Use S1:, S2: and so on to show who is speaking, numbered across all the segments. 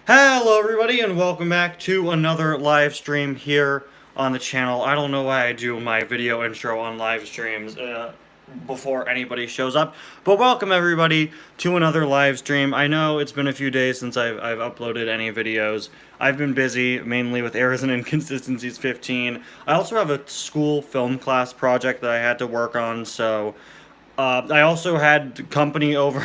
S1: Hello everybody and welcome back to another live stream here on the channel. I don't know why I do my video intro on live streams before anybody shows up, but welcome everybody to another live stream. I know it's been a few days since I've uploaded any videos. I've been busy, mainly with Errors and Inconsistencies 15. I also have a school film class project that I had to work on, so I also had company over.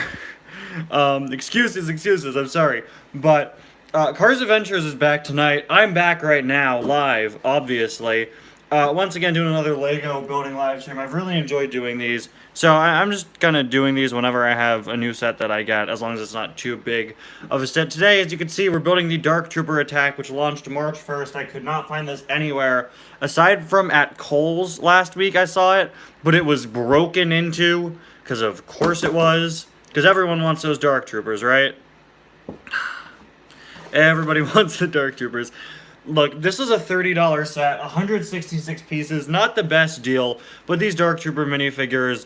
S1: Excuses, I'm sorry. But Cars Adventures is back tonight. I'm back right now, live, obviously. Once again, doing another Lego building live stream. I've really enjoyed doing these. So I'm just kind of doing these whenever I have a new set that I get, as long as it's not too big of a set. Today, as you can see, we're building the Dark Trooper attack, which launched March 1st. I could not find this anywhere, aside from at Kohl's last week I saw it, but it was broken into, because of course it was. Because everyone wants those Dark Troopers, right? Everybody wants the Dark Troopers. Look, this is a $30 set, 166 pieces, not the best deal, but these Dark Trooper minifigures,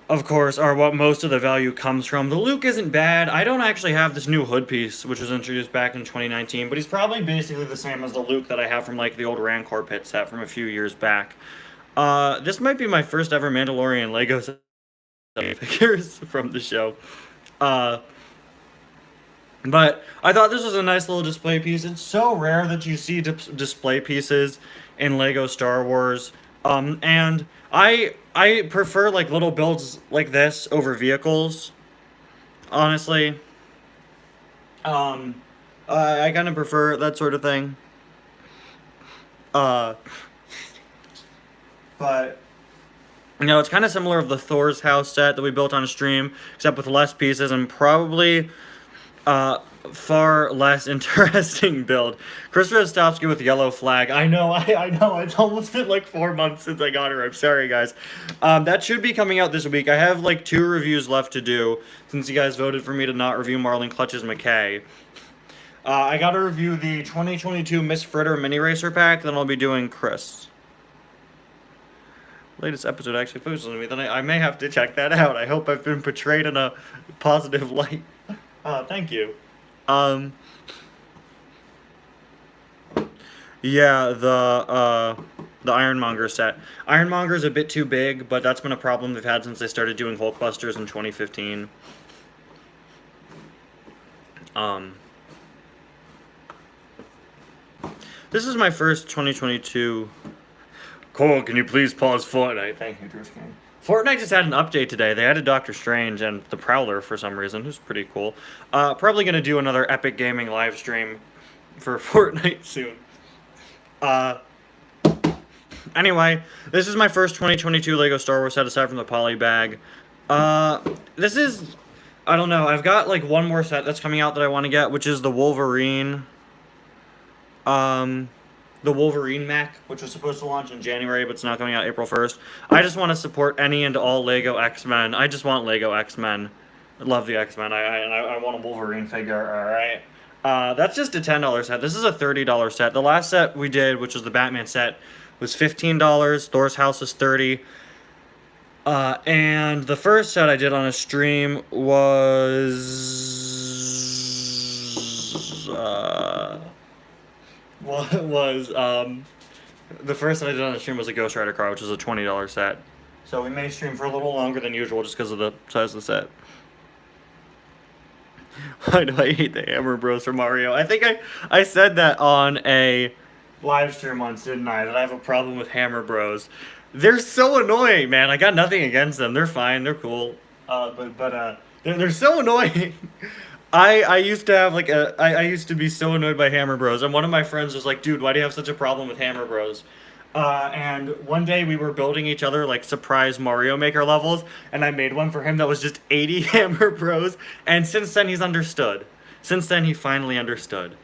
S1: of course, are what most of the value comes from. The Luke isn't bad. I don't actually have this new hood piece, which was introduced back in 2019, but he's probably basically the same as the Luke that I have from, like, the old Rancor pit set from a few years back. This might be my first ever Mandalorian Lego set figures from the show. But I thought this was a nice little display piece. It's so rare that you see display pieces in Lego Star Wars. And I prefer like little builds like this over vehicles. Honestly. I kind of prefer that sort of thing. But you know, it's kind of similar of the Thor's house set that we built on a stream, except with less pieces and probably far less interesting build. Chris Rostovsky with yellow flag. I know, it's almost been like 4 months since I got her. I'm sorry, guys. That should be coming out this week. I have like 2 reviews left to do, since you guys voted for me to not review Marlon Clutches McKay. I gotta review the 2022 Miss Fritter Mini Racer Pack, then I'll be doing Chris. Latest episode actually posted to me, then I may have to check that out. I hope I've been portrayed in a positive light. Thank you. Yeah, the Ironmonger set. Ironmonger's a bit too big, but that's been a problem they've had since they started doing Hulkbusters in 2015. This is my first 2022... Cole, can you please pause Fortnite? Thank you, Drift King. Fortnite just had an update today. They added Doctor Strange and the Prowler for some reason, who's pretty cool. Probably going to do another Epic Gaming live stream for Fortnite soon. Anyway, this is my first 2022 LEGO Star Wars set aside from the poly bag. This is... I don't know. I've got like one more set that's coming out that I want to get, which is the Wolverine... the Wolverine mech, which was supposed to launch in January, but it's now coming out April 1st. I just want to support any and all Lego X-Men. I just want Lego X-Men. I love the X-Men. I want a Wolverine figure, alright? That's just a $10 set. This is a $30 set. The last set we did, which was the Batman set, was $15. Thor's house was $30. And the first set I did on a stream was... the first that I did on the stream was a Ghost Rider car, which was a $20 set. So we may stream for a little longer than usual just because of the size of the set. Why do I hate the Hammer Bros for Mario? I think I said that on a live stream once, didn't I? That I have a problem with Hammer Bros. They're so annoying, man. I got nothing against them. They're fine. They're cool. They're so annoying. I used to have like I used to be so annoyed by Hammer Bros, and one of my friends was like, dude, why do you have such a problem with Hammer Bros? And one day we were building each other like surprise Mario Maker levels, and I made one for him that was just 80 Hammer Bros, and since then he's understood. Since then he finally understood.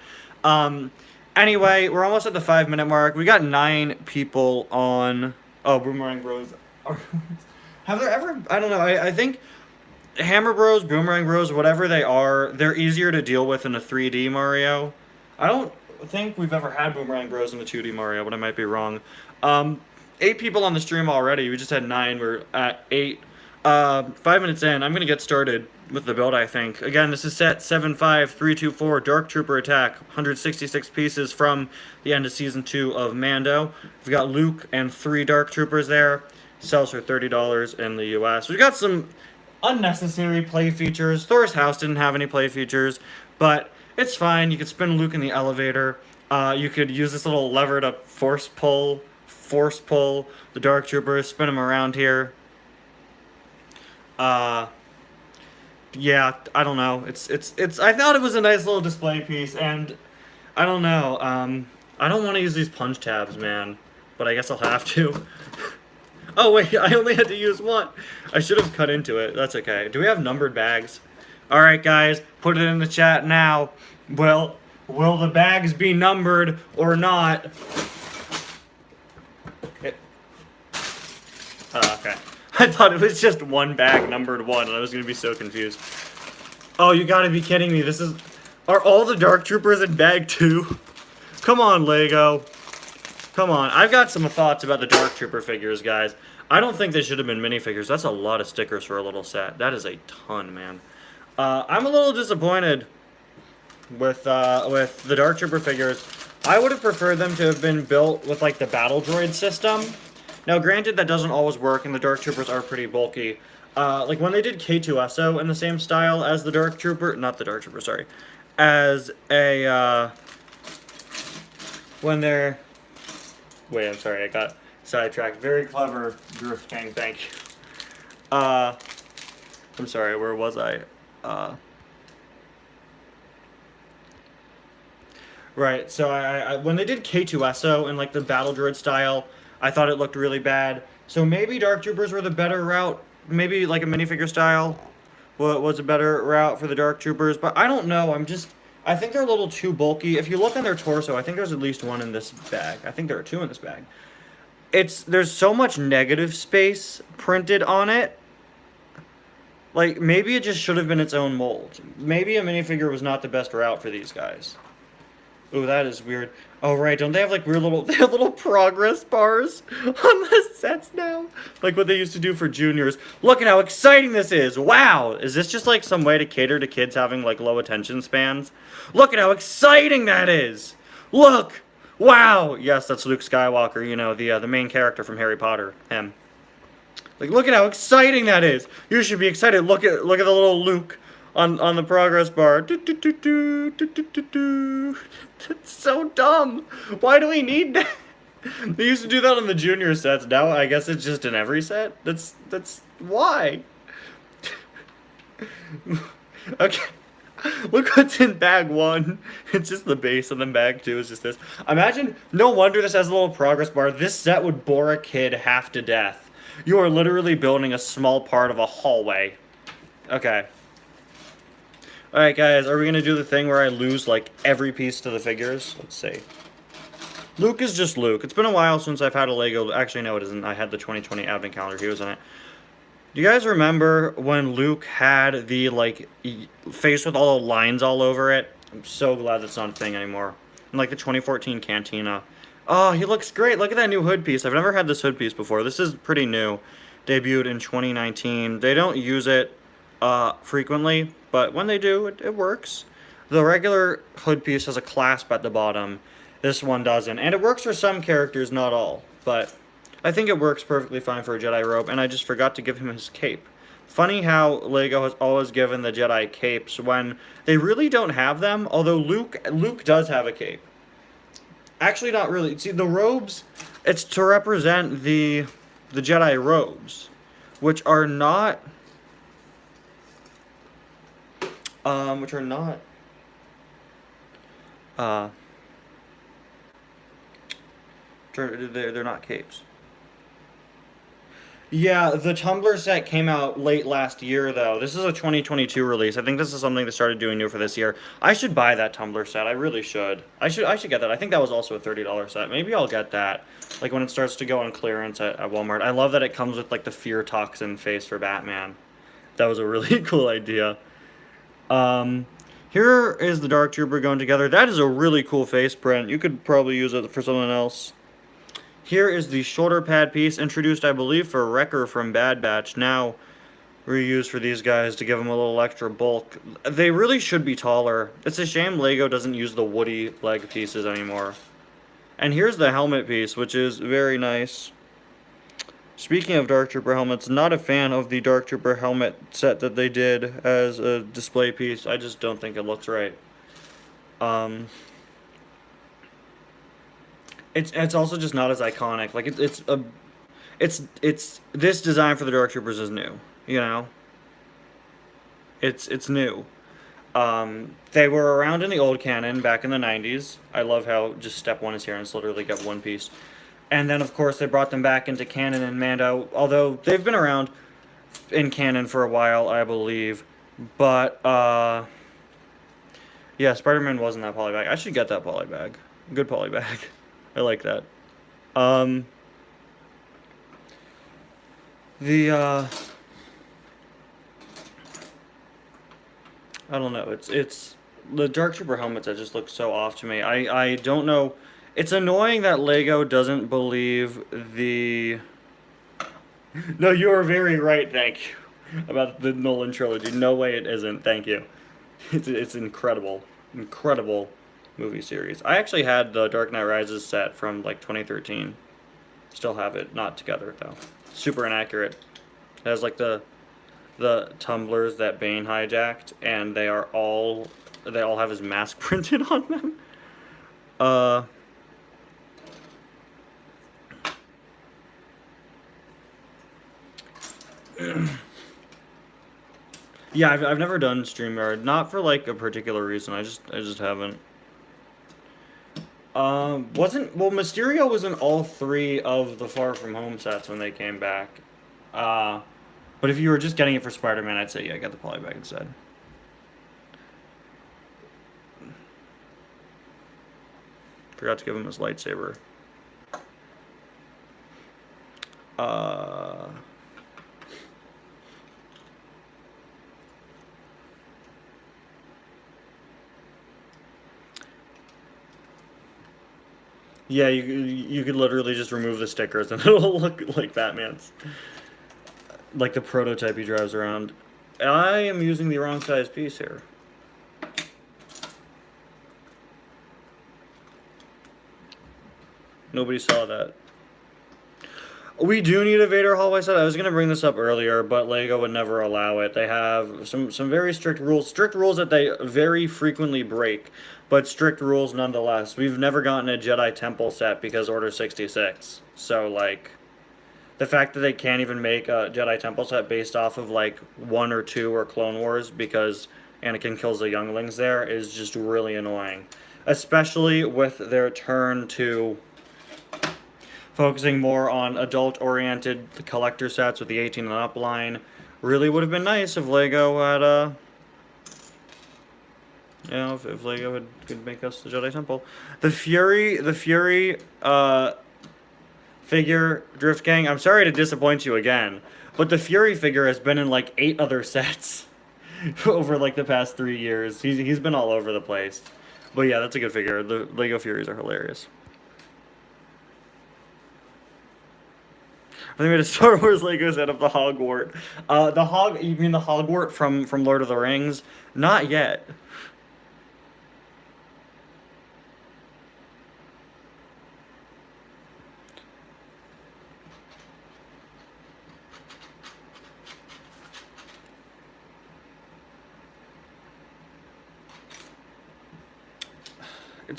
S1: Anyway, we're almost at the 5-minute mark. We got 9 people on... Oh, Boomerang Bros. Have there ever... I don't know, I think... Hammer Bros, Boomerang Bros, whatever they are, they're easier to deal with in a 3D Mario. I don't think we've ever had Boomerang Bros in a 2D Mario, but I might be wrong. 8 people on the stream already. We just had 9. We're at 8. 5 minutes in. I'm going to get started. with the build, I think. Again, this is set 75324, Dark Trooper Attack, 166 pieces from the end of Season 2 of Mando. We've got Luke and 3 Dark Troopers there. Sells for $30 in the US. We've got some unnecessary play features. Thor's house didn't have any play features, but it's fine. You could spin Luke in the elevator. You could use this little lever to force pull the Dark Troopers, spin them around here. Yeah, I don't know. It's. I thought it was a nice little display piece, and I don't know. I don't want to use these punch tabs, man, but I guess I'll have to. Oh wait, I only had to use one. I should have cut into it. That's okay. Do we have numbered bags? All right, guys, put it in the chat now. Will the bags be numbered or not? Okay. I thought it was just one bag numbered 1, and I was going to be so confused. Oh, you gotta be kidding me. Are all the Dark Troopers in bag 2? Come on, Lego. Come on. I've got some thoughts about the Dark Trooper figures, guys. I don't think they should have been minifigures. That's a lot of stickers for a little set. That is a ton, man. I'm a little disappointed with the Dark Trooper figures. I would have preferred them to have been built with, like, the Battle Droid system. Now, granted, that doesn't always work, and the Dark Troopers are pretty bulky. Like, when they did K2SO in the same style as the Dark Trooper... Not the Dark Trooper, sorry. As a, when they're... Wait, I'm sorry, I got sidetracked. Very clever, Drift King, thank you. I'm sorry, where was I? Right, so I when they did K2SO in, like, the Battle Droid style... I thought it looked really bad. So maybe Dark Troopers were the better route. Maybe like a minifigure style was a better route for the Dark Troopers. But I don't know. I think they're a little too bulky. If you look on their torso, I think there's at least one in this bag. I think there are 2 in this bag. There's so much negative space printed on it. Like, maybe it just should have been its own mold. Maybe a minifigure was not the best route for these guys. Ooh, that is weird. Oh, right, don't they have, like, weird little... They have little progress bars on the sets now? Like what they used to do for juniors. Look at how exciting this is! Wow! Is this just, like, some way to cater to kids having, like, low attention spans? Look at how exciting that is! Look! Wow! Yes, that's Luke Skywalker, you know, the main character from Harry Potter. Him. Like, look at how exciting that is! You should be excited. Look at the little Luke on the progress bar. It's so dumb. Why do we need that? They used to do that on the junior sets. Now I guess it's just in every set. That's why. Okay. Look what's in bag 1. It's just the base, and then bag 2 is just this. Imagine, no wonder this has a little progress bar. This set would bore a kid half to death. You are literally building a small part of a hallway. Okay. Alright, guys, are we going to do the thing where I lose, like, every piece to the figures? Let's see. Luke is just Luke. It's been a while since I've had a Lego... Actually, no, it isn't. I had the 2020 advent calendar. He was in it. Do you guys remember when Luke had the, like, face with all the lines all over it? I'm so glad that's not a thing anymore. And, like, the 2014 Cantina. Oh, he looks great. Look at that new hood piece. I've never had this hood piece before. This is pretty new. Debuted in 2019. They don't use it frequently, but when they do, it works. The regular hood piece has a clasp at the bottom. This one doesn't. And it works for some characters, not all. But I think it works perfectly fine for a Jedi robe, and I just forgot to give him his cape. Funny how Lego has always given the Jedi capes when they really don't have them, although Luke does have a cape. Actually, not really. See, the robes, it's to represent the Jedi robes, which are not... they're not capes. Yeah, the Tumblr set came out late last year, though. This is a 2022 release. I think this is something they started doing new for this year. I should buy that Tumblr set. I really should. I should get that. I think that was also a $30 set. Maybe I'll get that, like, when it starts to go on clearance at Walmart. I love that it comes with, like, the fear toxin face for Batman. That was a really cool idea. Here is the Dark Trooper going together. That is a really cool face print. You could probably use it for someone else. Here is the shoulder pad piece, introduced, I believe, for Wrecker from Bad Batch. Now reuse for these guys to give them a little extra bulk. They really should be taller. It's a shame Lego doesn't use the woody leg pieces anymore. And here's the helmet piece, which is very nice. Speaking of Dark Trooper helmets, not a fan of the Dark Trooper helmet set that they did as a display piece. I just don't think it looks right. It's also just not as iconic. Like it's this design for the Dark Troopers is new. You know, it's new. They were around in the old canon back in the 90s. I love how just step one is here and it's literally got one piece. And then, of course, they brought them back into canon and Mando, although they've been around in canon for a while, I believe. But, yeah, Spider-Man wasn't that polybag. I should get that polybag. Good polybag. I like that. I don't know. It's the Dark Trooper helmets that just look so off to me. I don't know. It's annoying that Lego doesn't believe the... No, you are very right, thank you, about the Nolan trilogy. No way it isn't, thank you. It's incredible. Incredible movie series. I actually had the Dark Knight Rises set from, like, 2013. Still have it. Not together, though. Super inaccurate. It has, like, the tumblers that Bane hijacked, and they all have his mask printed on them. Yeah, I've never done StreamYard, not for like a particular reason. I just haven't. Mysterio was in all three of the Far From Home sets when they came back. But if you were just getting it for Spider-Man, I'd say yeah, get the polybag instead. Forgot to give him his lightsaber. Yeah, you could literally just remove the stickers and it'll look like Batman's. Like the prototype he drives around. I am using the wrong size piece here. Nobody saw that. We do need a Vader hallway set. I was going to bring this up earlier, but Lego would never allow it. They have some very strict rules that they very frequently break, but strict rules nonetheless. We've never gotten a Jedi Temple set because Order 66. So, like, the fact that they can't even make a Jedi Temple set based off of, like, 1 or 2 or Clone Wars because Anakin kills the younglings there is just really annoying. Especially with their turn to focusing more on adult-oriented collector sets with the 18 and up line. Really would have been nice if Lego had, you know, if Lego could make us the Jedi Temple. The Fury, figure, Drift Gang, I'm sorry to disappoint you again, but the Fury figure has been in, like, 8 other sets over, like, the past 3 years. He's been all over the place. But yeah, that's a good figure. The Lego Furies are hilarious. They made a Star Wars Lego set of the Hogwart. You mean the Hogwart from Lord of the Rings? Not yet.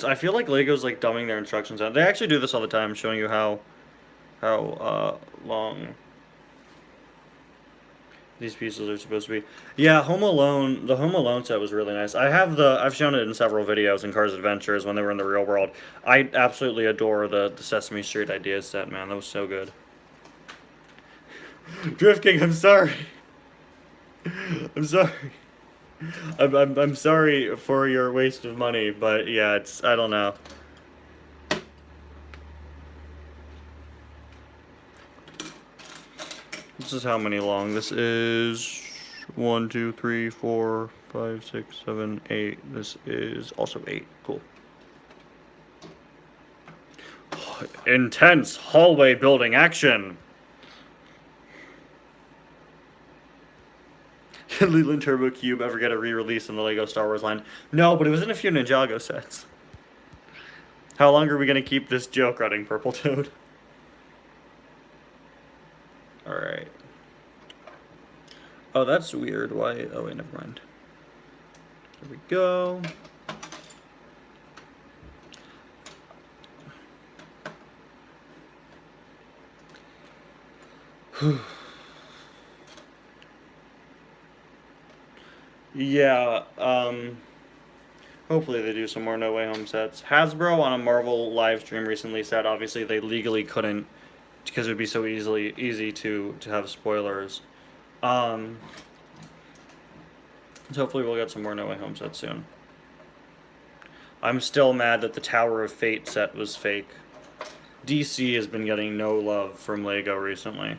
S1: I feel like Lego's like dumbing their instructions out. They actually do this all the time, showing you how long these pieces are supposed to be. Yeah, Home Alone, the Home Alone set was really nice. I've shown it in several videos in Cars Adventures when they were in the real world. I absolutely adore the Sesame Street Ideas set, man. That was so good. Drift King, I'm sorry. I'm sorry. I'm sorry for your waste of money, but yeah, I don't know. This is how many long? This is 1, 2, 3, 4, 5, 6, 7, 8. This is also 8. Cool. Intense hallway building action. Did Leland Turbo Cube ever get a re-release in the Lego Star Wars line? No, but it was in a few Ninjago sets. How long are we gonna keep this joke running, Purple Toad? Alright. Oh, that's weird. Why? Oh, wait, never mind. There we go. Yeah, hopefully they do some more No Way Home sets. Hasbro on a Marvel live stream recently said obviously they legally couldn't because it would be so easy to have spoilers. So hopefully we'll get some more No Way Home sets soon. I'm still mad that the Tower of Fate set was fake. DC has been getting no love from Lego recently.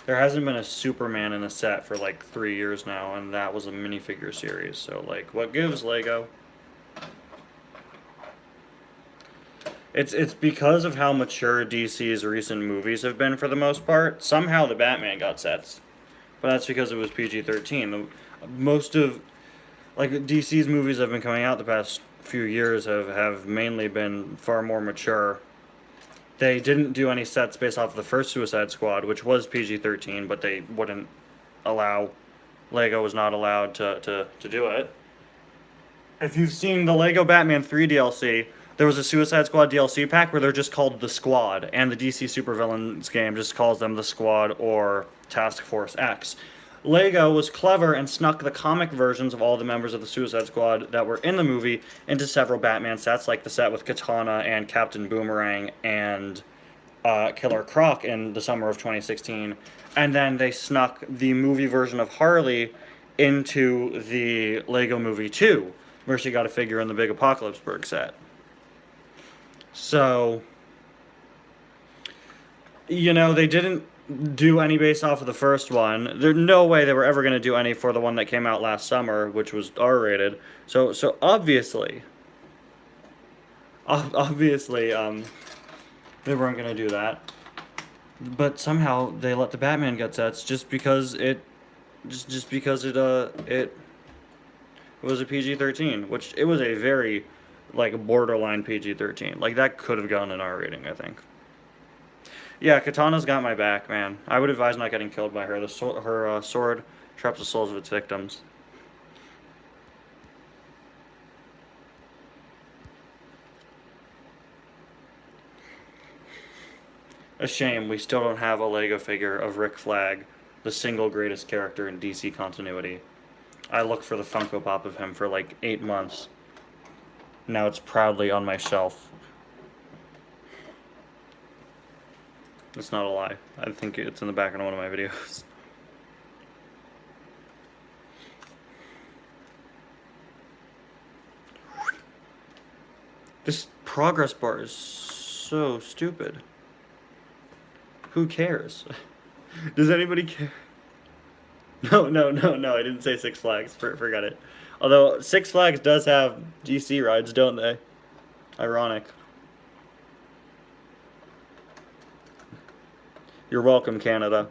S1: There hasn't been a Superman in a set for like 3 years now, and that was a minifigure series. So, like, what gives, Lego? It's because of how mature DC's recent movies have been for the most part. Somehow the Batman got sets, but that's because it was PG-13. Most of, like, DC's movies that have been coming out the past few years have mainly been far more mature. They didn't do any sets based off of the first Suicide Squad, which was PG-13, but they wouldn't allow, Lego was not allowed to do it. If you've seen the Lego Batman 3 DLC, there was a Suicide Squad DLC pack where they're just called The Squad, and the DC Supervillains game just calls them The Squad or Task Force X. Lego was clever and snuck the comic versions of all the members of the Suicide Squad that were in the movie into several Batman sets, like the set with Katana and Captain Boomerang and Killer Croc in the summer of 2016. And then they snuck the movie version of Harley into the Lego Movie 2, where she got a figure in the Big Apocalypseburg set. So, you know, they didn't do any based off of the first one. There's no way they were ever going to do any for the one that came out last summer, which was R-rated. So obviously, they weren't going to do that. But somehow they let the Batman get sets just because it was a PG-13, which it was a very, like, borderline PG-13. Like, that could have gone an R rating, I think. Yeah, Katana's got my back, man. I would advise not getting killed by her. Her sword traps the souls of its victims. A shame we still don't have a Lego figure of Rick Flag, the single greatest character in DC continuity. I looked for the Funko Pop of him for like 8 months. Now it's proudly on my shelf. It's not a lie. I think it's in the back of one of my videos. This progress bar is so stupid. Who cares? Does anybody care? No, I didn't say Six Flags. Forget it. Although, Six Flags does have DC rides, don't they? Ironic. You're welcome, Canada.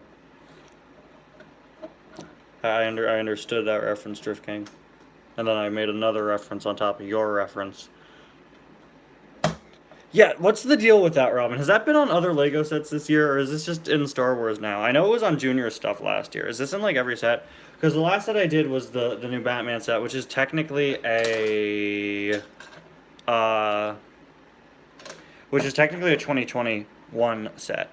S1: I understood that reference, Drift King. And then I made another reference on top of your reference. Yeah, what's the deal with that, Robin? Has that been on other Lego sets this year, or is this just in Star Wars now? I know it was on Junior stuff last year. Is this in, like, every set? Because the last set I did was the new Batman set, which is technically a... 2021 set.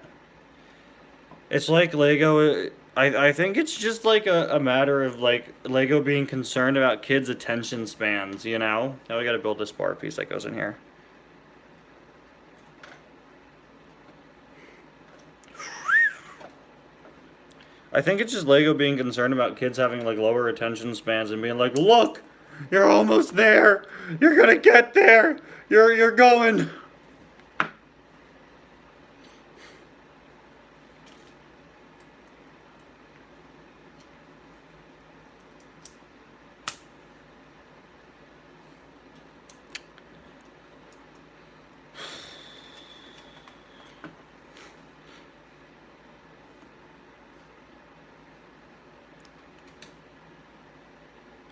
S1: It's like Lego... I think it's just, like, a matter of, like, Lego being concerned about kids' attention spans, you know? Now we gotta build this bar piece that goes in here. I think it's just Lego being concerned about kids having, like, lower attention spans and being like, look, you're almost there. You're gonna get there. You're going.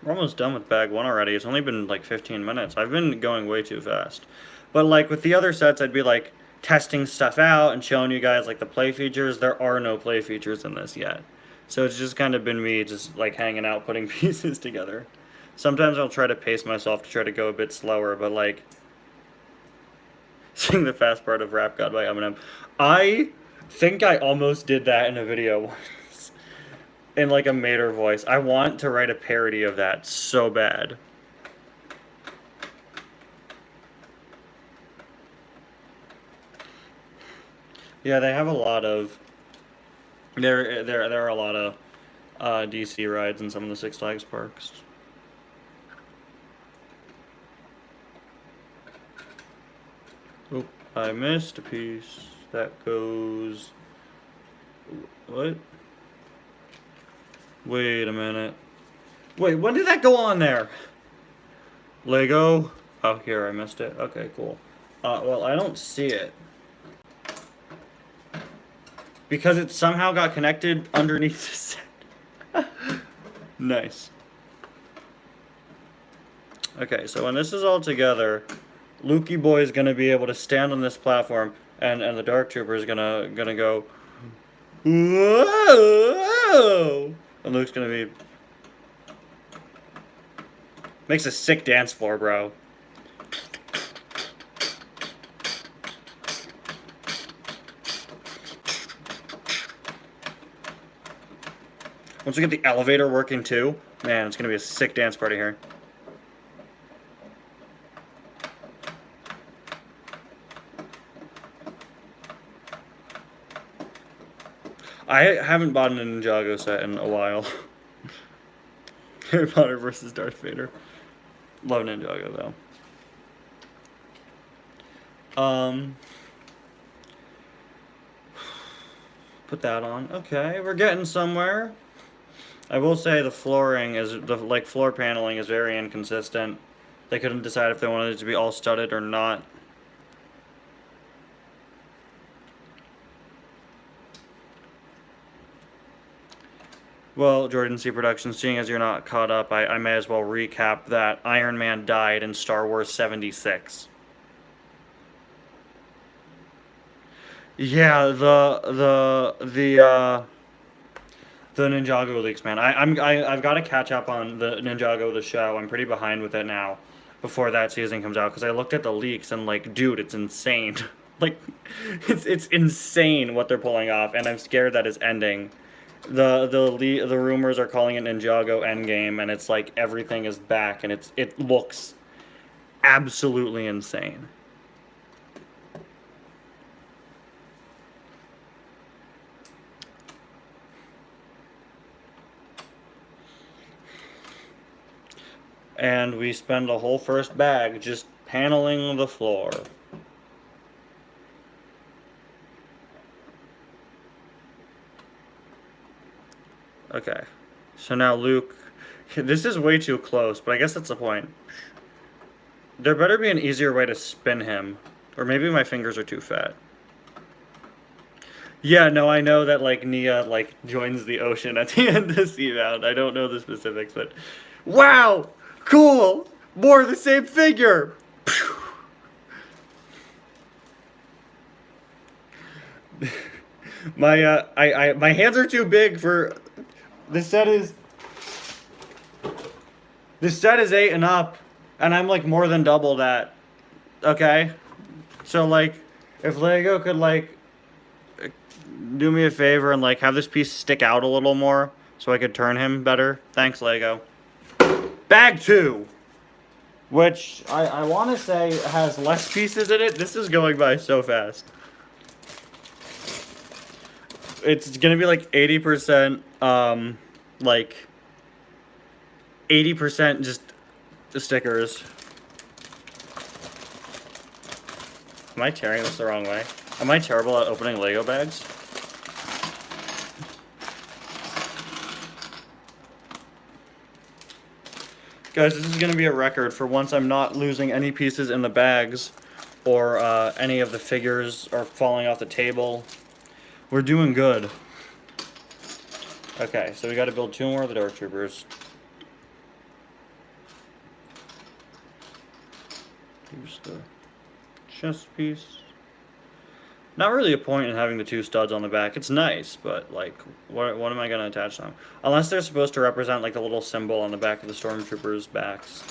S1: We're almost done with bag 1 already. It's only been like 15 minutes. I've been going way too fast. But like with the other sets, I'd be like testing stuff out and showing you guys like the play features. There are no play features in this yet. So it's just kind of been me just like hanging out, putting pieces together. Sometimes I'll try to pace myself to try to go a bit slower, but like sing the fast part of Rap God by Eminem. I think I almost did that in a video once. In like a Mater voice. I want to write a parody of that so bad. Yeah, they have a lot of there are a lot of DC rides in some of the Six Flags parks. Oh, I missed a piece. That goes what? Wait a minute. Wait, when did that go on there? Lego? Oh, here, I missed it. Okay, cool. Well, I don't see it. Because it somehow got connected underneath the set. Nice. Okay, so when this is all together, Lukey Boy is gonna be able to stand on this platform, and the Dark Trooper is gonna go, whoa! And Luke's gonna be... Makes a sick dance floor, bro. Once we get the elevator working too, man, it's gonna be a sick dance party here. I haven't bought a Ninjago set in a while. Harry Potter versus Darth Vader. Love Ninjago though. Put that on. Okay, we're getting somewhere. I will say the flooring is the floor paneling is very inconsistent. They couldn't decide if they wanted it to be all studded or not. Well, Jordan C. Productions, seeing as you're not caught up, I may as well recap that Iron Man died in Star Wars 76. Yeah, the Ninjago leaks, man. I've got to catch up on the Ninjago the show. I'm pretty behind with it now. Before that season comes out, because I looked at the leaks and like, dude, it's insane. Like, it's insane what they're pulling off, and I'm scared that it's ending. The rumors are calling it Ninjago Endgame, and it's like everything is back, and it looks absolutely insane. And we spend a whole first bag just paneling the floor. Okay, so now Luke, this is way too close, but I guess that's the point. There better be an easier way to spin him, or maybe my fingers are too fat. Yeah, no, I know that like Nia like joins the ocean at the end of Seabound. I don't know the specifics, but wow, cool, more of the same figure. My my hands are too big for this set is 8 and up, and I'm like more than double that. Okay, so like if Lego could like do me a favor and like have this piece stick out a little more so I could turn him better. Thanks, Lego. Bag 2, which I want to say has less pieces in it. This is going by so fast. It's gonna be like 80%, like 80% just the stickers. Am I tearing this the wrong way? Am I terrible at opening Lego bags? Guys, this is going to be a record for once I'm not losing any pieces in the bags or any of the figures are falling off the table. We're doing good. Okay, so we got to build 2 more of the Dark Troopers. Use the chest piece. Not really a point in having the two studs on the back. It's nice, but like, what am I gonna attach them? Unless they're supposed to represent like the little symbol on the back of the stormtroopers' backs.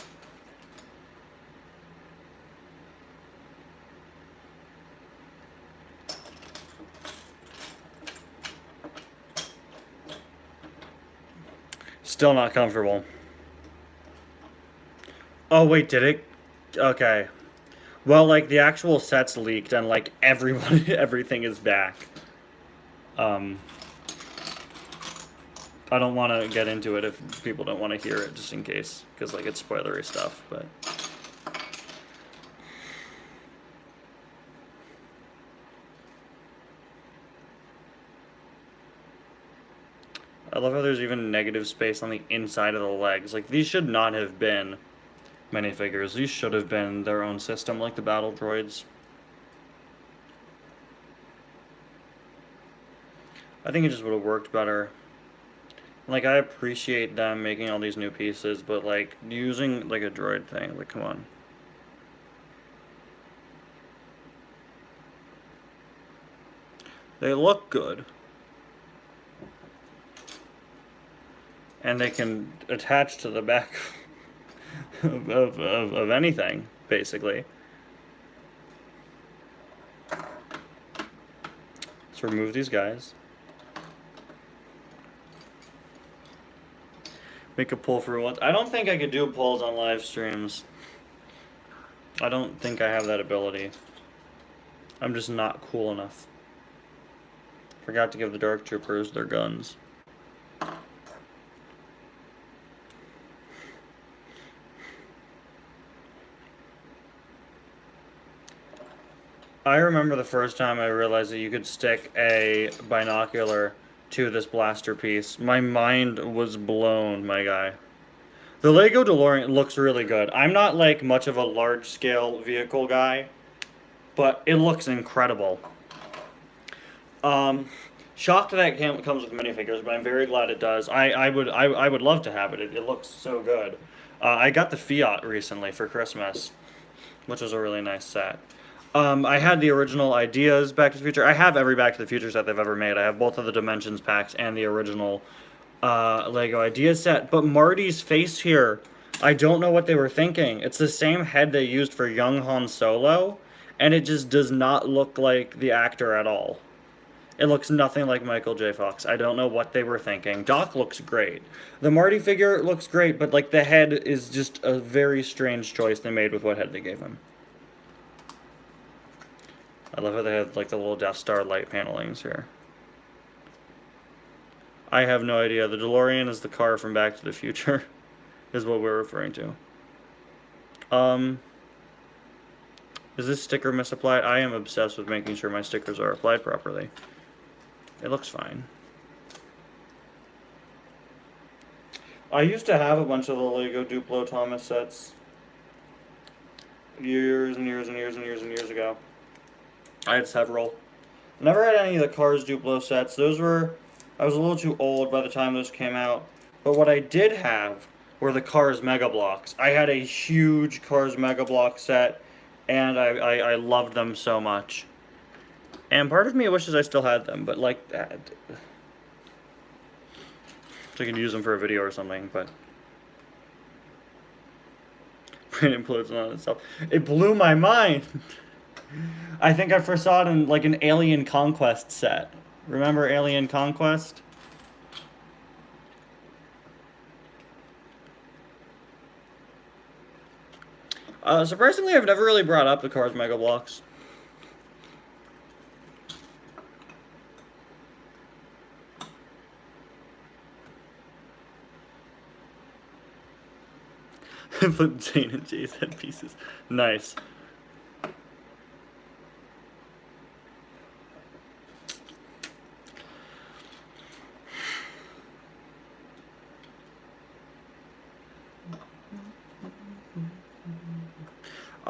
S1: Still not comfortable. Oh wait, did it? Okay. Well, like the actual set's leaked and like everyone, everything is back. I don't want to get into it if people don't want to hear it, just in case, because like it's spoilery stuff. But I love how there's even negative space on the inside of the legs. Like these should not have been minifigures. These should have been their own system, like the battle droids. I think it just would have worked better. Like, I appreciate them making all these new pieces, but, like, using, like, a droid thing, like, come on. They look good. And they can attach to the back of anything, basically. Let's remove these guys. Make a pull for once. I don't think I could do pulls on live streams. I don't think I have that ability. I'm just not cool enough. Forgot to give the Dark Troopers their guns. I remember the first time I realized that you could stick a binocular to this blaster piece. My mind was blown, my guy. The Lego DeLorean looks really good. I'm not like much of a large-scale vehicle guy, but it looks incredible. Shocked that it comes with minifigures, but I'm very glad it does. I would love to have it. It looks so good. I got the Fiat recently for Christmas, which was a really nice set. I had the original Ideas Back to the Future. I have every Back to the Future set they've ever made. I have both of the Dimensions packs and the original Lego Ideas set. But Marty's face here, I don't know what they were thinking. It's the same head they used for young Han Solo, and it just does not look like the actor at all. It looks nothing like Michael J. Fox. I don't know what they were thinking. Doc looks great. The Marty figure looks great, but like the head is just a very strange choice they made with what head they gave him. I love how they have like the little Death Star light panelings here. I have no idea. The DeLorean is the car from Back to the Future, is what we're referring to. Is this sticker misapplied? I am obsessed with making sure my stickers are applied properly. It looks fine. I used to have a bunch of the Lego Duplo Thomas sets. Years and years and years and years and years ago. I had several. Never had any of the Cars Duplo sets. Those were... I was a little too old by the time those came out. But what I did have were the Cars Mega Blocks. I had a huge Cars Mega Block set, and I loved them so much. And part of me wishes I still had them, but like that. So I could use them for a video or something, but... Brain implodes on itself. It blew my mind! I think I first saw it in like an Alien Conquest set. Remember Alien Conquest? Surprisingly, I've never really brought up the Cars Mega Blocks. Put Zane and Jay's headpieces. Nice.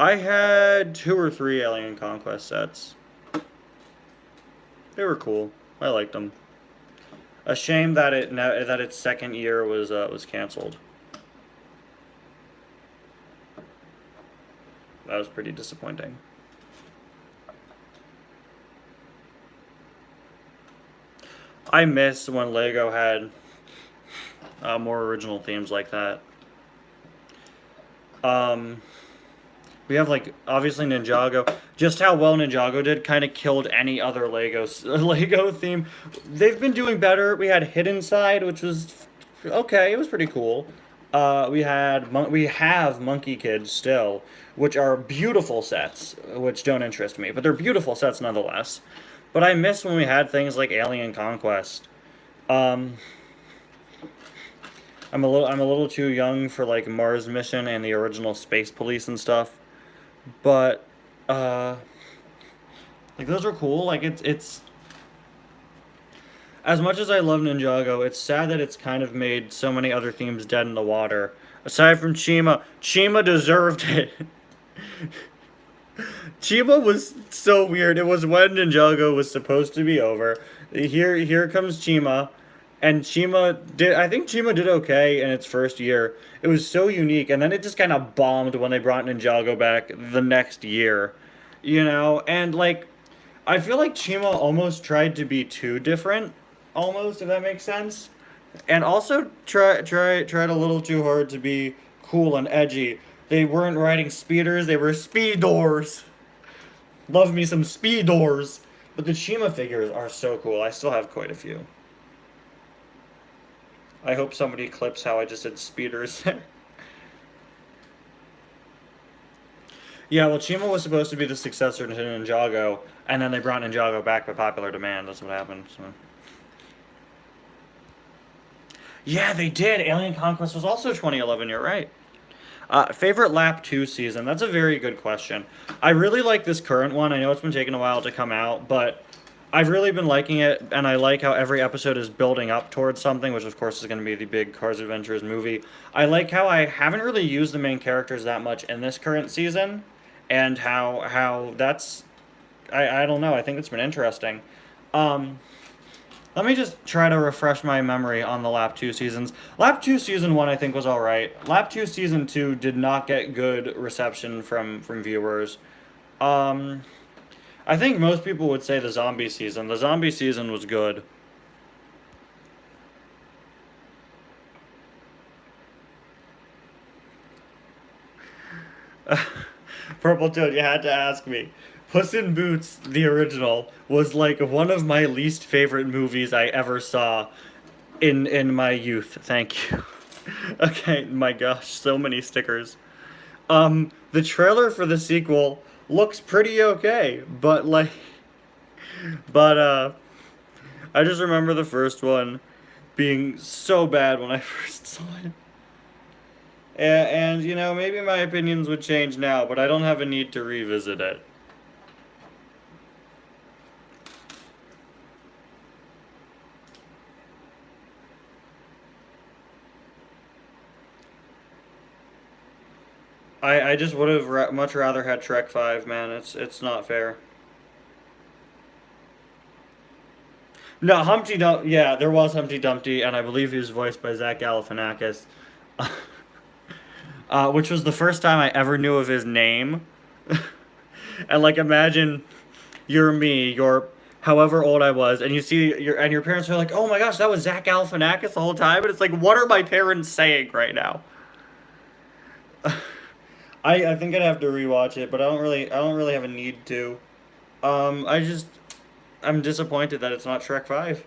S1: I had 2 or 3 Alien Conquest sets. They were cool. I liked them. A shame that its second year was canceled. That was pretty disappointing. I miss when Lego had more original themes like that. We have, like, obviously Ninjago. Just how well Ninjago did kind of killed any other Lego theme. They've been doing better. We had Hidden Side, which was okay. It was pretty cool. We have Monkey Kids still, which are beautiful sets, which don't interest me, but they're beautiful sets nonetheless. But I miss when we had things like Alien Conquest. Um, I'm a little too young for like Mars Mission and the original Space Police and stuff. But uh like those are cool. Like it's as much as I love Ninjago, it's sad that it's kind of made so many other themes dead in the water. Aside from Chima, Chima deserved it. Chima was so weird. It was when Ninjago was supposed to be over. Here comes Chima, and Chima did. I think Chima did okay in its first year. It was so unique, and then it just kind of bombed when they brought Ninjago back the next year, you know. And like, I feel like Chima almost tried to be too different, almost, if that makes sense, and also tried a little too hard to be cool and edgy. They weren't riding speeders; they were speedors. Love me some speedors. But the Chima figures are so cool. I still have quite a few. I hope somebody clips how I just said speeders. Yeah, well, Chima was supposed to be the successor to Ninjago, and then they brought Ninjago back by popular demand. That's what happened. So. Yeah, they did. Alien Conquest was also 2011. You're right. Favorite Lap 2 season? That's a very good question. I really like this current one. I know it's been taking a while to come out, but I've really been liking it, and I like how every episode is building up towards something, which of course is going to be the big Cars Adventures movie. I like how I haven't really used the main characters that much in this current season, and how that's... I don't know. I think it's been interesting. Um, Let me just try to refresh my memory on the Lap 2 seasons. Lap 2 Season 1 I think was alright. Lap 2 Season 2 did not get good reception from viewers. I think most people would say the zombie season. The zombie season was good. Purple Toad, you had to ask me. Puss in Boots, the original, was like one of my least favorite movies I ever saw in my youth. Thank you. Okay, my gosh, so many stickers. The trailer for the sequel looks pretty okay, but like, but I just remember the first one being so bad when I first saw it. And you know, maybe my opinions would change now, but I don't have a need to revisit it. I just would have much rather had Shrek 5, man. It's not fair. No, Humpty Dumpty. Yeah, there was Humpty Dumpty, and I believe he was voiced by Zach Galifianakis, which was the first time I ever knew of his name. And like, imagine you're me, you're however old I was, and you see your parents are like, "Oh my gosh, that was Zach Galifianakis the whole time," and it's like, what are my parents saying right now? I think I'd have to rewatch it, but I don't really have a need to. I just I'm disappointed that it's not Shrek 5.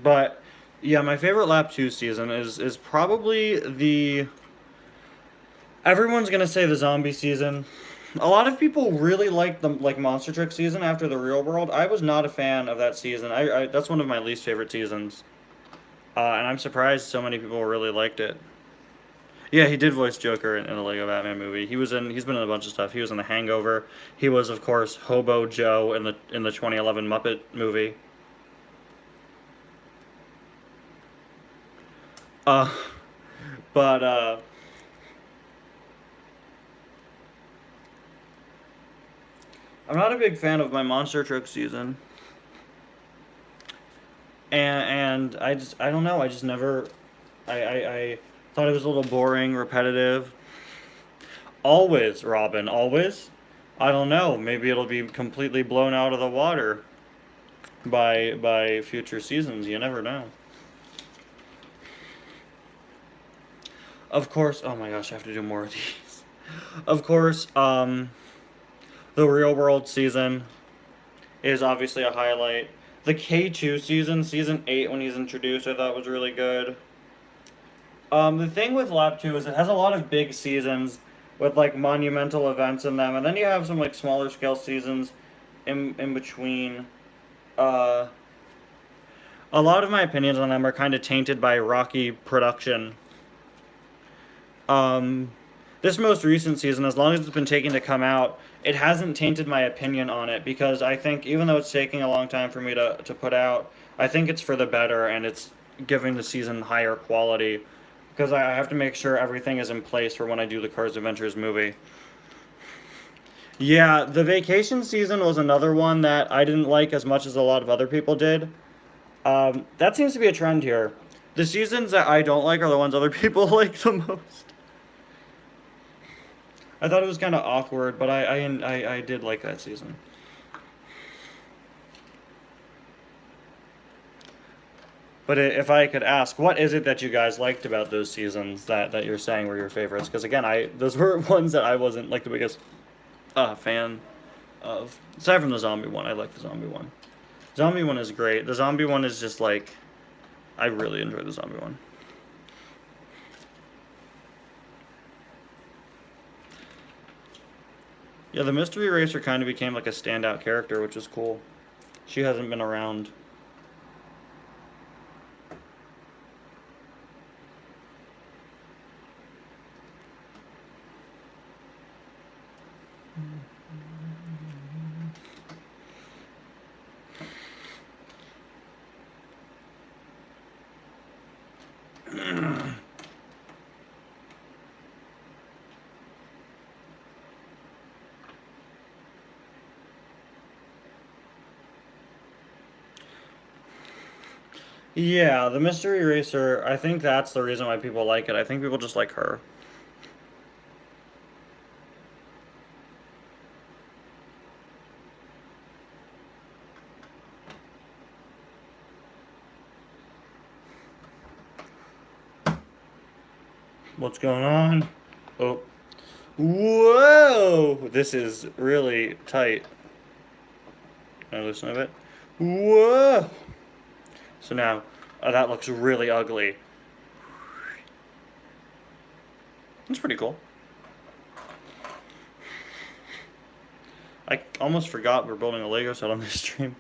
S1: But yeah, my favorite Lap 2 season is probably the... Everyone's gonna say the zombie season. A lot of people really like the Monster Truck season after the Real World. I was not a fan of that season. That's one of my least favorite seasons. And I'm surprised so many people really liked it. Yeah, he did voice Joker in a Lego Batman movie. He's been in a bunch of stuff. He was in The Hangover. He was, of course, Hobo Joe in the 2011 Muppet movie. Uh, but I'm not a big fan of my monster truck season. And I don't know, I just never I thought it was a little boring, repetitive. Always, Robin, always. I don't know, maybe it'll be completely blown out of the water by future seasons, you never know. Of course, oh my gosh, I have to do more of these. Of course, the real world season is obviously a highlight. The K2 season, season 8 when he's introduced, I thought was really good. The thing with Lap 2 is it has a lot of big seasons with like monumental events in them, and then you have some like smaller scale seasons in between. Uh, a lot of my opinions on them are kind of tainted by rocky production. Um, this most recent season, as long as it's been taking to come out, it hasn't tainted my opinion on it because I think even though it's taking a long time for me to put out, I think it's for the better and it's giving the season higher quality because I have to make sure everything is in place for when I do the Cars Adventures movie. Yeah, the vacation season was another one that I didn't like as much as a lot of other people did. That seems to be a trend here. The seasons that I don't like are the ones other people like the most. I thought it was kind of awkward, but I did like that season. But if I could ask, what is it that you guys liked about those seasons that you're saying were your favorites? Because again, those were ones that I wasn't like the biggest fan of. Aside from the zombie one, I like the zombie one. Zombie one is great. The zombie one is just like, I really enjoy the zombie one. Yeah, the mystery racer kind of became like a standout character, which is cool. She hasn't been around. Yeah, the mystery racer, I think that's the reason why people like it. I think people just like her. What's going on? Oh. Whoa! This is really tight. Can I loosen a bit? Whoa! So now, that looks really ugly. That's pretty cool. I almost forgot we're building a Lego set on this stream.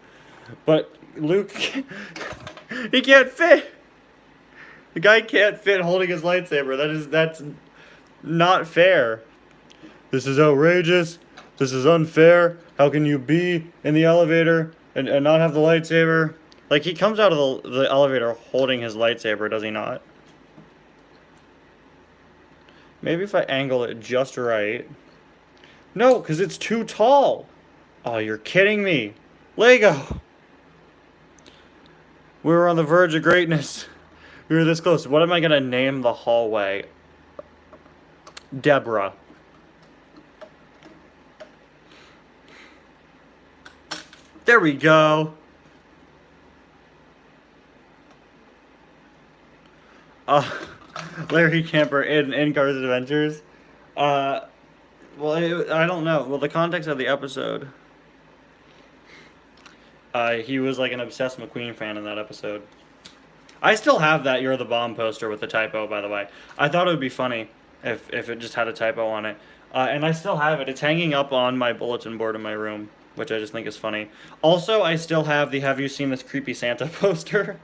S1: But Luke, he can't fit! The guy can't fit holding his lightsaber. That's not fair. This is outrageous. This is unfair. How can you be in the elevator and not have the lightsaber? Like, he comes out of the elevator holding his lightsaber, does he not? Maybe if I angle it just right. No, because it's too tall. Oh, you're kidding me. Lego! We were on the verge of greatness. We were this close. What am I going to name the hallway? Deborah. There we go. Larry Camper in Cars Adventures. Well, I don't know. Well, the context of the episode. He was like an obsessed McQueen fan in that episode. I still have that "You're the Bomb" poster with the typo, by the way. I thought it would be funny if it just had a typo on it. And I still have it. It's hanging up on my bulletin board in my room, which I just think is funny. Also, I still have the "Have you seen this creepy Santa" poster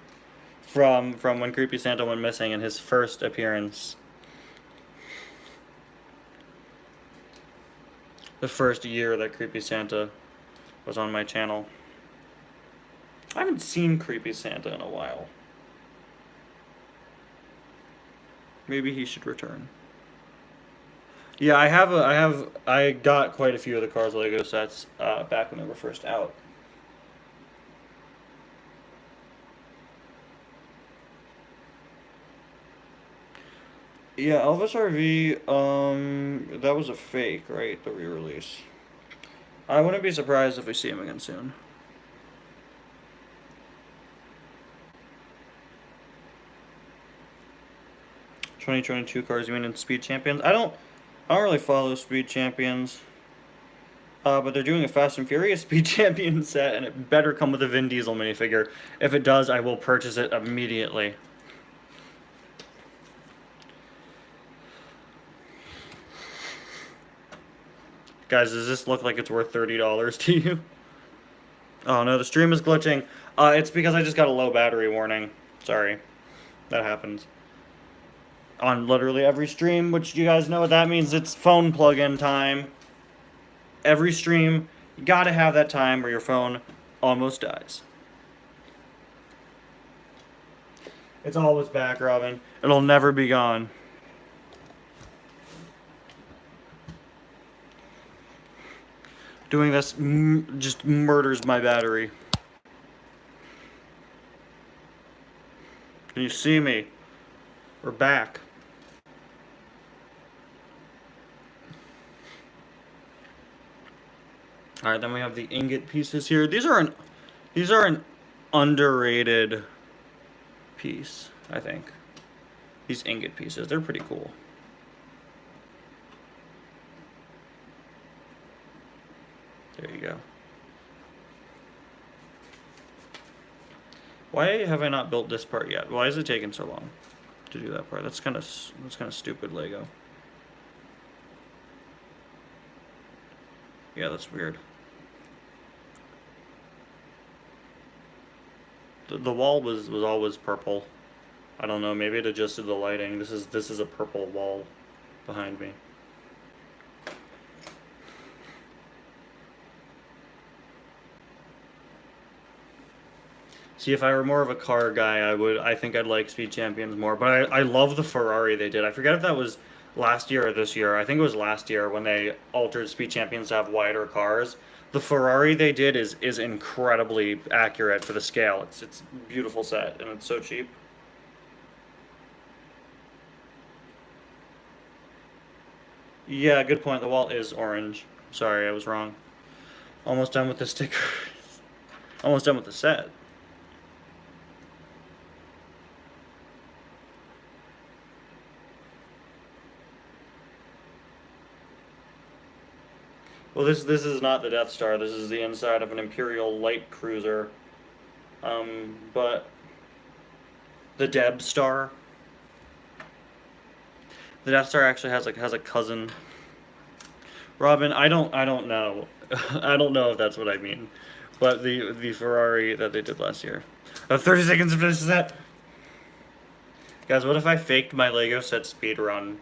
S1: from when Creepy Santa went missing in his first appearance. The first year that Creepy Santa was on my channel. I haven't seen Creepy Santa in a while. Maybe he should return. Yeah, I got quite a few of the Cars Lego sets back when they were first out. Yeah, Elvis RV, that was a fake, right? The re-release. I wouldn't be surprised if we see him again soon. "2022 cars, you mean in Speed Champions?" I don't really follow Speed Champions. But they're doing a Fast and Furious Speed Champions set, and it better come with a Vin Diesel minifigure. If it does, I will purchase it immediately. Guys, does this look like it's worth $30 to you? Oh no, the stream is glitching. It's because I just got a low battery warning. Sorry. That happens. On literally every stream, which you guys know what that means. It's phone plug-in time. Every stream, you gotta have that time where your phone almost dies. It's always back, Robin. It'll never be gone. Doing this just murders my battery. Can you see me? We're back. Alright, then we have the ingot pieces here. These are an underrated piece, I think. These ingot pieces, they're pretty cool. There you go. Why have I not built this part yet? Why is it taking so long to do that part? That's kind of stupid, Lego. Yeah, that's weird. The wall was always purple. I don't know, maybe it adjusted the lighting. This is a purple wall behind me. See, if I were more of a car guy, I think I'd like Speed Champions more. But I love the Ferrari they did. I forget if that was last year or this year. I think it was last year when they altered Speed Champions to have wider cars. The Ferrari they did is incredibly accurate for the scale. It's a beautiful set, and it's so cheap. Yeah, good point. The wall is orange. Sorry, I was wrong. Almost done with the stickers. Almost done with the set. Well, this is not the Death Star. This is the inside of an Imperial light cruiser. But the Deb Star. The Death Star actually has a cousin. Robin, I don't know. I don't know if that's what I mean. But the Ferrari that they did last year. 30 seconds to finish the set. Guys, what if I faked my Lego set speed run?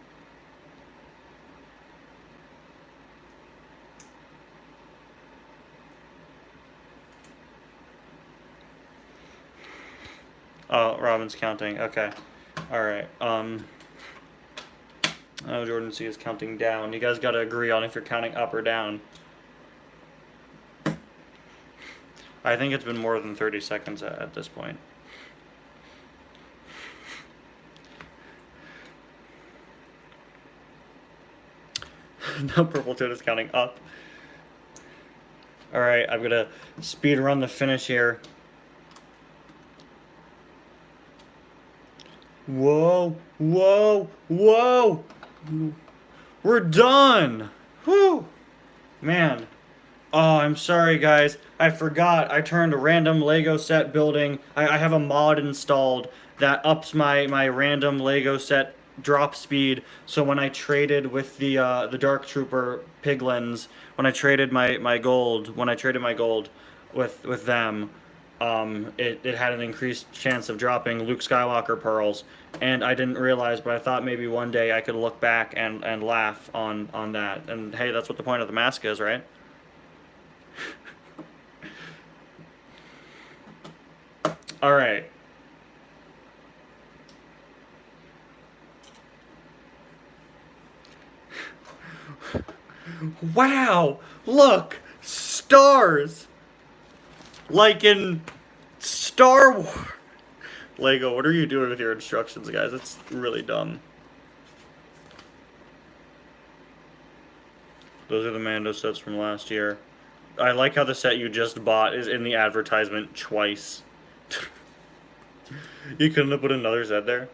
S1: Oh, Robin's counting. Okay. Alright. Oh, Jordan C is counting down. You guys gotta agree on if you're counting up or down. I think it's been more than 30 seconds at this point. Now Purple Toad is counting up. Alright, I'm gonna speed run the finish here. Whoa, whoa, whoa! We're done! Whew! Man. Oh, I'm sorry, guys. I forgot. I turned a random Lego set building. I have a mod installed that ups my random Lego set drop speed. So when I traded with the Dark Trooper piglins, when I traded my gold, with them, it had an increased chance of dropping Luke Skywalker pearls, and I didn't realize, but I thought maybe one day I could look back and laugh on that. And hey, that's what the point of the mask is, right? All right. Wow! Look! Stars! Like in Star Wars. Lego, what are you doing with your instructions, guys? It's really dumb. Those are the Mando sets from last year. I like how the set you just bought is in the advertisement twice. You couldn't have put another set there?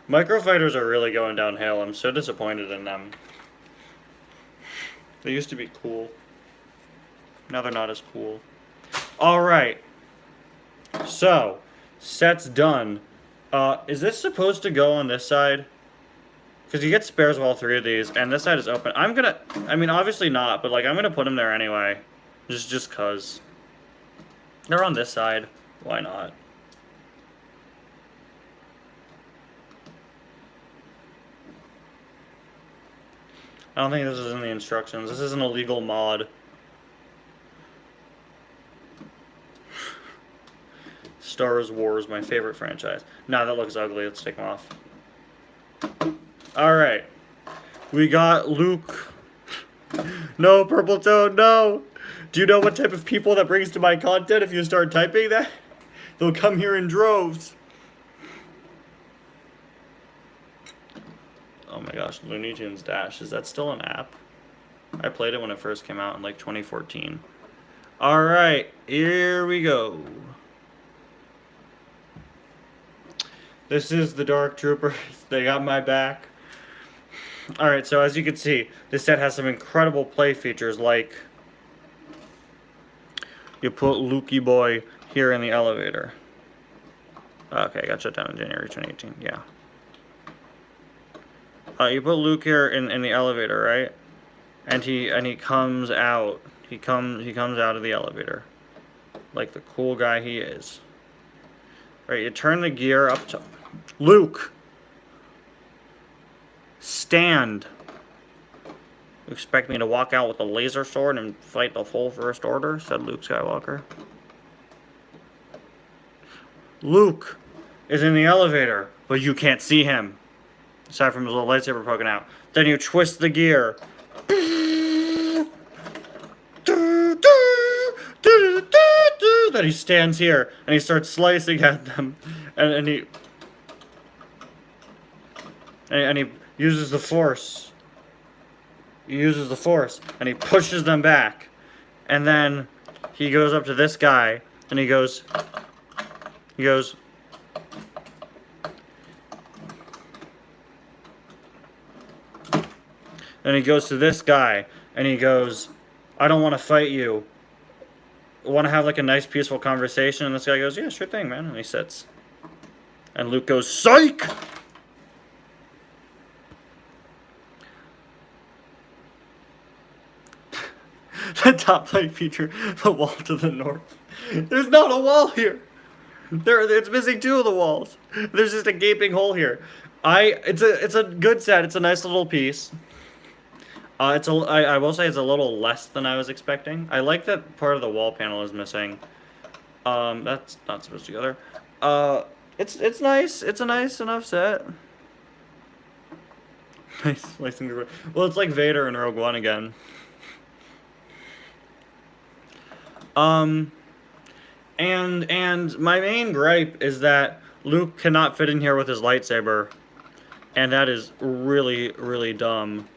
S1: Microfighters are really going downhill. I'm so disappointed in them. They used to be cool. Now they're not as cool. Alright. So, set's done. Is this supposed to go on this side? Because you get spares of all three of these, and this side is open. I mean, obviously not, but, like, I'm gonna put them there anyway. Just cause. They're on this side. Why not? I don't think this is in the instructions. This is an illegal mod. Star Wars, my favorite franchise. Nah, that looks ugly. Let's take them off. Alright. We got Luke. No, Purple Toad, no! Do you know what type of people that brings to my content if you start typing that? They'll come here in droves. Oh my gosh, Looney Tunes Dash. Is that still an app? I played it when it first came out in like 2014. Alright, here we go. This is the Dark Troopers. They got my back. Alright, so as you can see, this set has some incredible play features, like you put Lukey Boy here in the elevator. Okay, I got shut down in January 2018, yeah. You put Luke here in the elevator, right? And he comes out. He comes out of the elevator. Like the cool guy he is. Right, you turn the gear up to Luke! Stand! You expect me to walk out with a laser sword and fight the full First Order? Said Luke Skywalker. Luke is in the elevator, but you can't see him. Aside from his little lightsaber poking out. Then you twist the gear. Then he stands here and he starts slicing at them. And he uses the Force. He uses the Force and he pushes them back. And then he goes up to this guy and he goes and he goes to this guy, and he goes, I don't want to fight you. Want to have like a nice peaceful conversation? And this guy goes, yeah, sure thing, man. And he sits. And Luke goes, psych! The top plate feature, the wall to the north. There's not a wall here. It's missing two of the walls. There's just a gaping hole here. It's a good set. It's a nice little piece. I will say it's a little less than I was expecting. I like that part of the wall panel is missing. That's not supposed to go there. It's nice. It's a nice enough set. Nice. Well, it's like Vader in Rogue One again. And my main gripe is that Luke cannot fit in here with his lightsaber, and that is really, really dumb.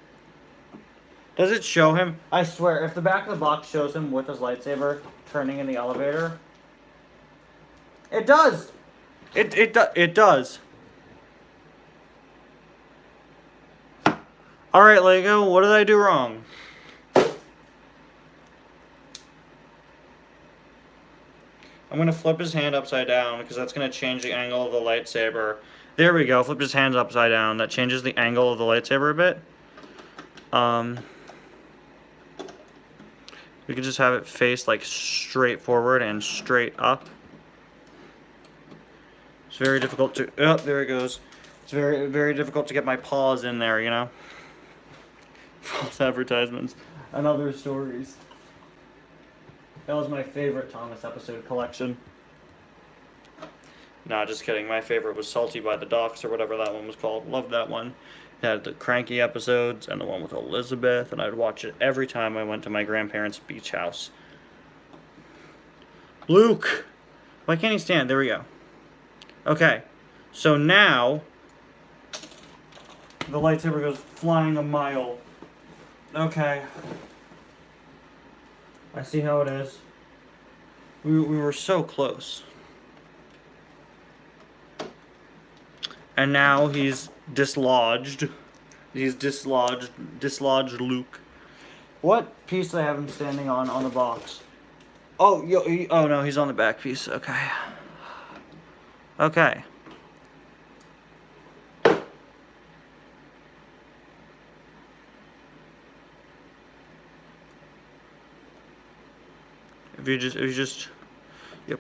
S1: Does it show him? I swear, if the back of the box shows him with his lightsaber turning in the elevator, it does. It does. All right, Lego, what did I do wrong? I'm going to flip his hand upside down because that's going to change the angle of the lightsaber. There we go. Flip his hands upside down. That changes the angle of the lightsaber a bit. We could just have it face like straight forward and straight up. It's very difficult to... Oh, there it goes. It's very, very difficult to get my paws in there, you know? False advertisements and other stories. That was my favorite Thomas episode collection. Nah, just kidding. My favorite was Salty by the Docks or whatever that one was called. Loved that one. It had the Cranky episodes and the one with Elizabeth, and I'd watch it every time I went to my grandparents' beach house. Luke! Why can't he stand? There we go. Okay, so now the lightsaber goes flying a mile. Okay. I see how it is. We were so close. And now he's dislodged. He's dislodged Luke. What piece do I have him standing on the box? Oh, oh no, he's on the back piece. Okay. Okay. If you just, yep.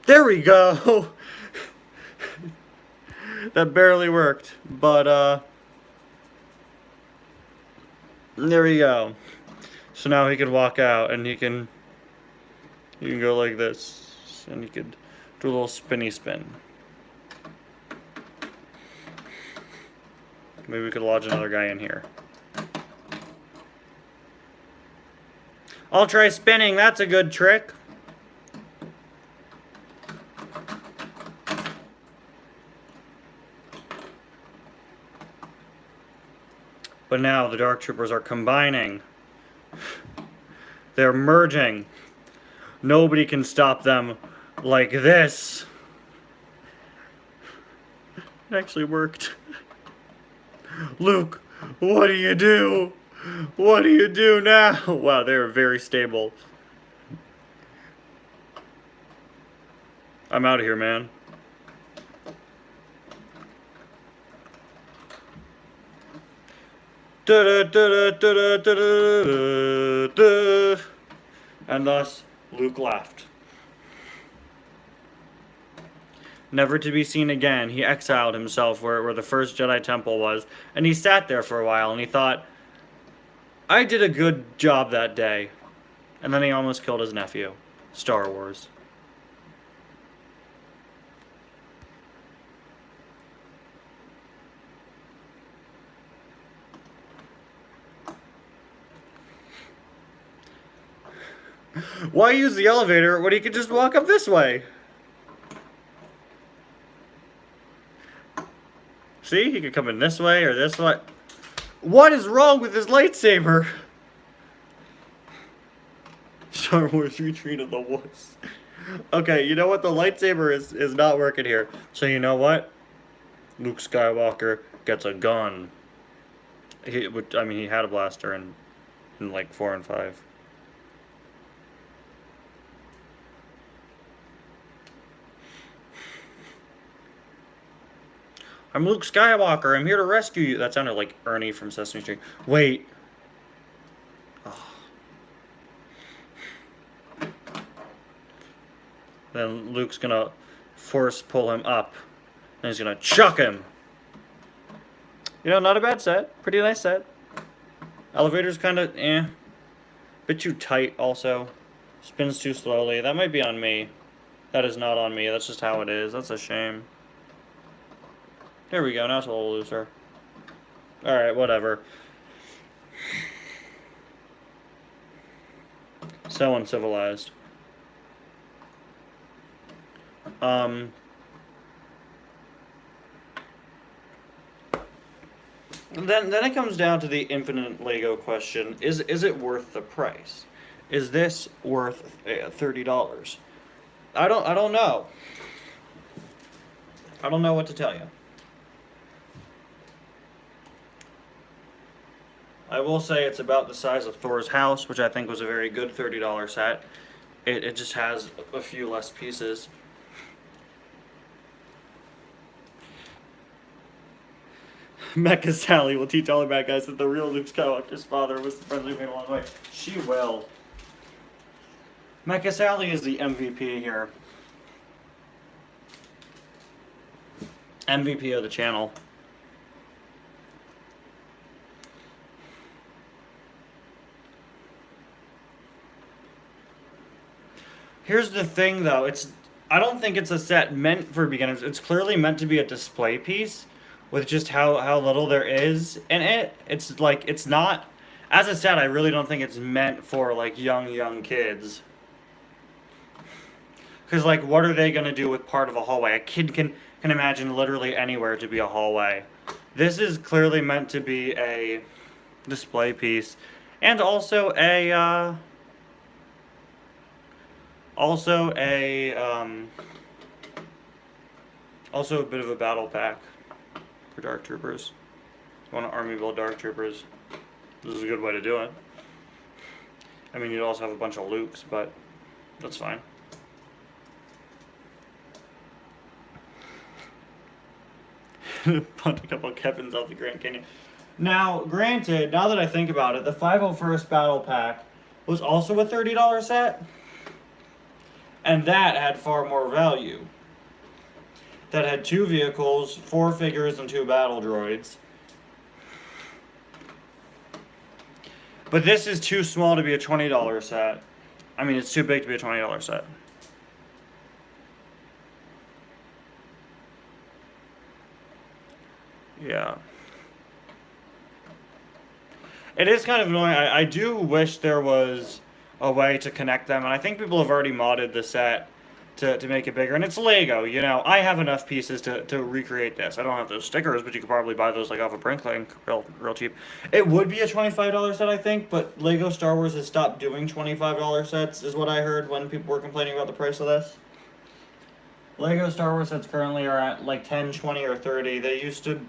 S1: There we go. That barely worked, but there we go. So now he can walk out, and he can go like this, and he could do a little spinny spin. Maybe we could lodge another guy in here. I'll try spinning. That's a good trick. But now the Dark Troopers are combining. They're merging. Nobody can stop them like this. It actually worked. Luke, what do you do? What do you do now? Wow, they're very stable. I'm out of here, man. And thus, Luke left. Never to be seen again, he exiled himself where the first Jedi Temple was, and he sat there for a while, and he thought, I did a good job that day. And then he almost killed his nephew. Star Wars. Why use the elevator when he could just walk up this way? See, he could come in this way or this way. What is wrong with his lightsaber? Star Wars Retreat of the Woods. Okay, you know what? The lightsaber is not working here. So you know what? Luke Skywalker gets a gun. He had a blaster in like 4 and 5. I'm Luke Skywalker. I'm here to rescue you. That sounded like Ernie from Sesame Street. Wait. Oh. Then Luke's gonna force pull him up. And he's gonna chuck him. You know, not a bad set. Pretty nice set. Elevator's kind of bit too tight also. Spins too slowly. That might be on me. That is not on me. That's just how it is. That's a shame. There we go, now it's a little looser. Alright, whatever. So uncivilized. Then it comes down to the infinite Lego question. Is it worth the price? Is this worth $30? I don't know. I don't know what to tell you. I will say it's about the size of Thor's house, which I think was a very good $30 set. It just has a few less pieces. Mecha Sally will teach all the bad guys that the real Luke Skywalker's father was the friend who came a long way. She will. Mecha Sally is the MVP here. MVP of the channel. Here's the thing, though. I don't think it's a set meant for beginners. It's clearly meant to be a display piece, with just how little there is in it. It's like it's not. As I said, I really don't think it's meant for like young kids. Because like, what are they gonna do with part of a hallway? A kid can imagine literally anywhere to be a hallway. This is clearly meant to be a display piece, and also a bit of a battle pack for Dark Troopers. You want to army build Dark Troopers? This is a good way to do it. I mean, you'd also have a bunch of Lukes, but that's fine. Punt a couple of Kevins off the Grand Canyon. Now, granted, now that I think about it, the 501st Battle Pack was also a $30 set, and that had far more value. That had 2 vehicles, 4 figures, and 2 battle droids. But this is too small to be a $20 set. I mean, it's too big to be a $20 set. Yeah. It is kind of annoying. I do wish there was a way to connect them, and I think people have already modded the set to make it bigger. And it's Lego, you know. I have enough pieces to recreate this. I don't have those stickers, but you could probably buy those like off a Prinklink real cheap. It would be a $25 set, I think, but Lego Star Wars has stopped doing $25 sets, is what I heard when people were complaining about the price of this. Lego Star Wars sets currently are at like 10, 20, or 30. They used to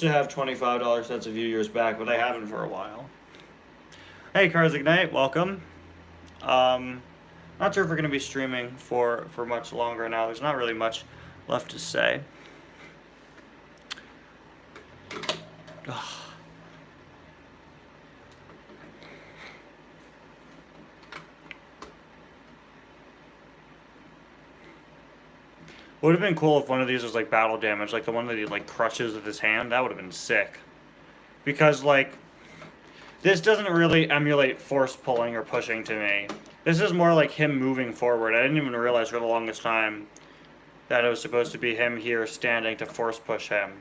S1: have $25 sets a few years back, but they haven't for a while. Hey, Cars Ignite, welcome. Not sure if we're going to be streaming for much longer now. There's not really much left to say. Would have been cool if one of these was like battle damage, like the one that he like crushes with his hand. That would have been sick. Because like, this doesn't really emulate force pulling or pushing to me. This is more like him moving forward. I didn't even realize for the longest time that it was supposed to be him here standing to force push him.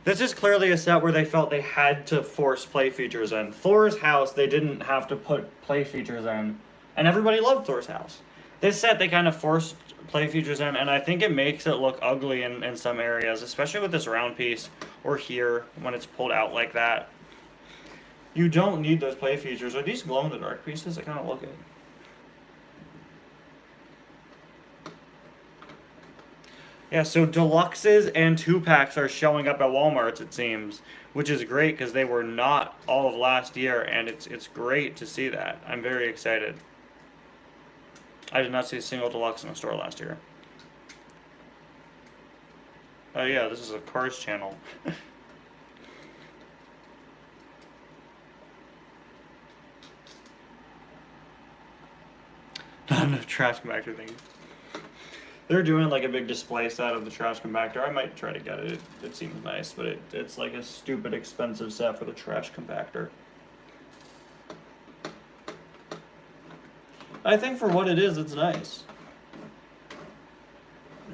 S1: This is clearly a set where they felt they had to force play features in. Thor's house, they didn't have to put play features in, and everybody loved Thor's house. This set, they kind of forced play features in, and I think it makes it look ugly in some areas, especially with this round piece, or here, when it's pulled out like that. You don't need those play features. Are these glow-in-the-dark pieces? I kind of look at. Yeah, so deluxes and 2-packs are showing up at Walmart's, it seems, which is great because they were not all of last year, and it's great to see that. I'm very excited. I did not see a single deluxe in the store last year. Oh yeah, this is a Cars channel. Not enough trash compactor things. They're doing like a big display set of the trash compactor. I might try to get it. It seems nice, but it's like a stupid expensive set for the trash compactor. I think for what it is, it's nice.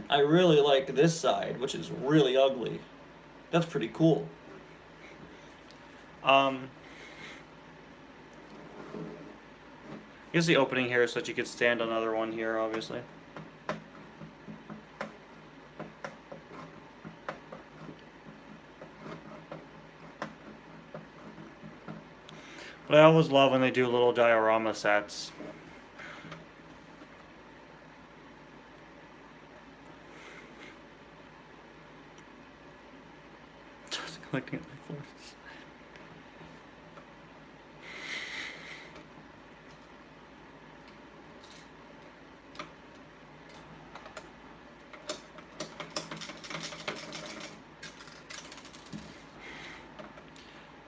S1: I really like this side, which is really ugly. That's pretty cool. I guess the opening here is so that you could stand another one here, obviously. But I always love when they do little diorama sets. Just collecting my forces.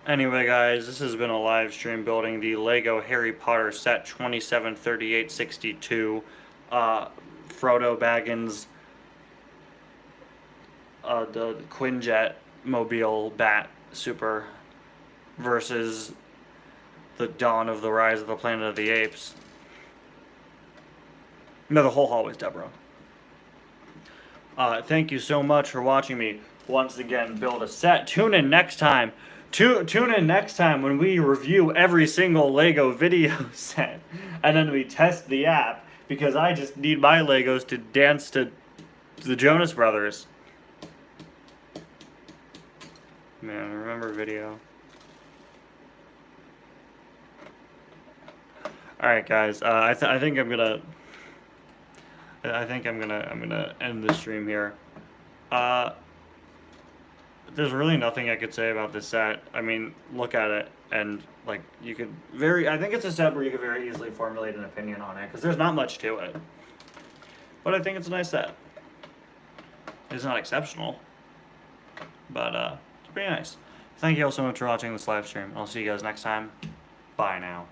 S1: Anyway, guys, this has been a live stream building the Lego Harry Potter set 273862. Frodo Baggins, the Quinjet Mobile Bat Super versus the Dawn of the Rise of the Planet of the Apes. No, the whole hallway's Deborah. Thank you so much for watching me once again build a set. Tune in next time. Tune in next time when we review every single Lego video set. And then we test the app, because I just need my Legos to dance to the Jonas Brothers. Man, remember video. Alright guys, I think I'm gonna end the stream here. There's really nothing I could say about this set. I mean, look at it, and like you could I think it's a set where you could very easily formulate an opinion on it, because there's not much to it. But I think it's a nice set. It's not exceptional, but it's pretty nice. Thank you all so much for watching this live stream. I'll see you guys next time. Bye now.